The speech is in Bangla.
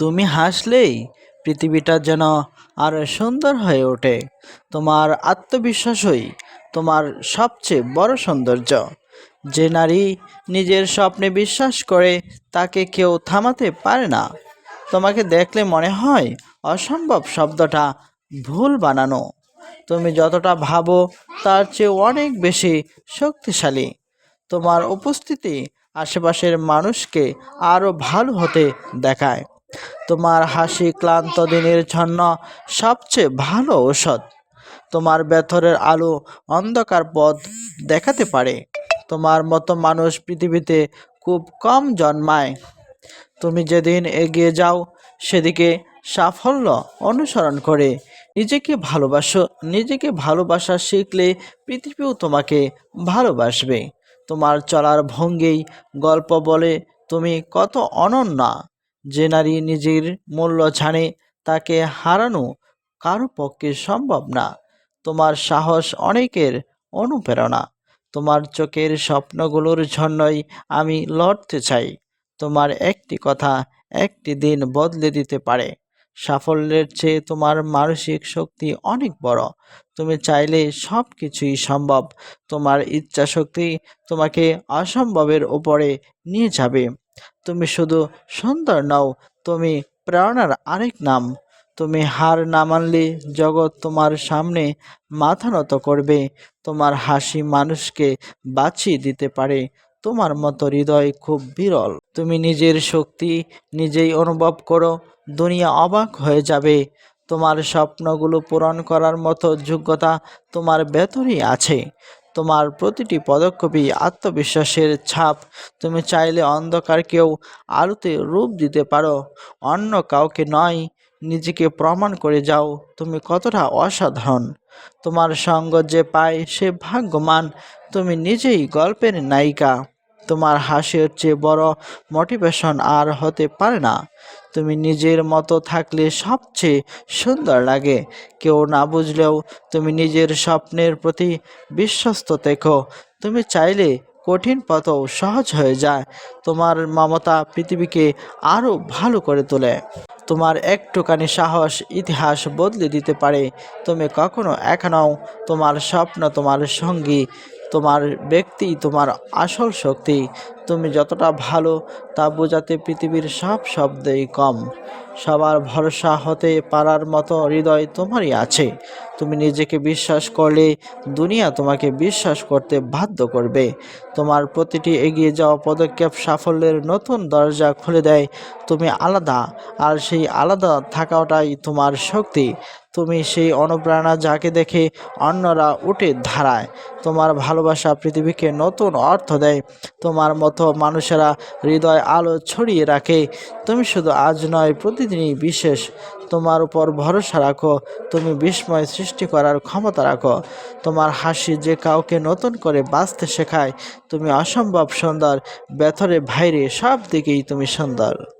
তুমি হাসলেই পৃথিবীটা যেন আরো সুন্দর হয়ে ওঠে। তোমার আত্মবিশ্বাসই তোমার সবচেয়ে বড় সৌন্দর্য। যে নারী নিজের স্বপ্নে বিশ্বাস করে তাকে কেউ থামাতে পারে না। তোমাকে দেখলে মনে হয় অসম্ভব শব্দটা ভুল বানানো। তুমি যতটা ভাবো তার চেয়ে অনেক বেশি শক্তিশালী। তোমার উপস্থিতি আশেপাশের মানুষকে আরও ভালো হতে দেখায়। তোমার হাসি ক্লান্ত দিনের জন্য সবচেয়ে ভালো ঔষধ। তোমার ভেতরের আলো অন্ধকার পথ দেখাতে পারে। তোমার মতো মানুষ পৃথিবীতে খুব কম জন্মায়। তুমি যেদিন এগিয়ে যাও সেদিকে সাফল্য অনুসরণ করে নিজেকে ভালোবাসা শিখলে পৃথিবীও তোমাকে ভালোবাসবে। তোমার চলার ভঙ্গি গল্প বলে তুমি কত অনন্যা। যে নারী নিজের মূল্য জানে তাকে হারানো কারো পক্ষে সম্ভব না। তোমার সাহস অনেকের অনুপ্রেরণা। তোমার চোখের স্বপ্নগুলোর জন্যই আমি লড়তে চাই। তোমার একটি কথা একটি দিন বদলে দিতে পারে। সাফল্যের চেয়ে তোমার মানসিক শক্তি অনেক বড়। তুমি চাইলে সব কিছুই সম্ভব। তোমার ইচ্ছা শক্তি তোমাকে অসম্ভবের উপরে নিয়ে যাবে। তুমি শুধু সুন্দর নও, তুমি প্রেরণার আরেক নাম। তুমি হার না মানলে জগৎ তোমার সামনে মাথা নত করবে। তোমার হাসি মানুষকে বাঁচিয়ে দিতে পারে। তোমার মতো হৃদয় খুব বিরল। তুমি নিজের শক্তি নিজেই অনুভব করো, দুনিয়া অবাক হয়ে যাবে। তোমার স্বপ্নগুলো পূরণ করার মতো যোগ্যতা তোমার ভেতরেই আছে। তোমার প্রতিটি পদক্ষেপই আত্মবিশ্বাসের ছাপ। তুমি চাইলে অন্ধকারকেও আলোতে রূপ দিতে পারো, অন্য কাউকে নয়। নিজেকে প্রমাণ করে যাও তুমি কতটা অসাধারণ। তোমার সঙ্গ যে পায় সে ভাগ্যবান। তুমি নিজেই গল্পের নায়িকা। তোমার হাসির চেয়ে বড় মোটিভেশন আর হতে পারে না। তুমি নিজের মতো থাকলে সবচেয়ে সুন্দর লাগে। কেউ না বুঝলেও তুমি নিজের স্বপ্নের প্রতি বিশ্বস্ত থেকো। তুমি চাইলে কঠিন পথও সহজ হয়ে যায়। তোমার মমতা পৃথিবীকে আরও ভালো করে তোলে। তোমার একটুখানি সাহস ইতিহাস বদলে দিতে পারে। তুমি কখনো একা নও। তোমার স্বপ্ন তোমার সঙ্গী। তোমার ব্যক্তি তোমার আসল শক্তি। তুমি যতটা ভালো তা বোঝাতে পৃথিবীর সব শব্দেই কম। সবার ভরসা হতে পারার মতো হৃদয় তোমারই আছে। তুমি নিজেকে বিশ্বাস করলে দুনিয়া তোমাকে বিশ্বাস করতে বাধ্য করবে। তোমার প্রতিটি এগিয়ে যাওয়া পদক্ষেপ সাফল্যের নতুন দরজা খুলে দেয়। তুমি আলাদা, আর সেই আলাদা থাকাটাই তোমার শক্তি। তুমি সেই অনুপ্রেরণা যাকে দেখে অন্যরা উঠে দাঁড়ায়। তোমার ভালোবাসা পৃথিবীকে নতুন অর্থ দেয়। তোমার মতো মানুষেরা হৃদয় আলো ছড়িয়ে রাখে। তুমি শুধু আজ নয়, প্রতিদিনই বিশেষ। তোমার উপর ভরসা রাখো। তুমি বিস্ময় সৃষ্টি করার ক্ষমতা রাখো। তোমার হাসি যে কাউকে নতুন করে বাঁচতে শেখায়। তুমি অসম্ভব সুন্দর, ভেতরে বাইরে সব দিকেই তুমি সুন্দর।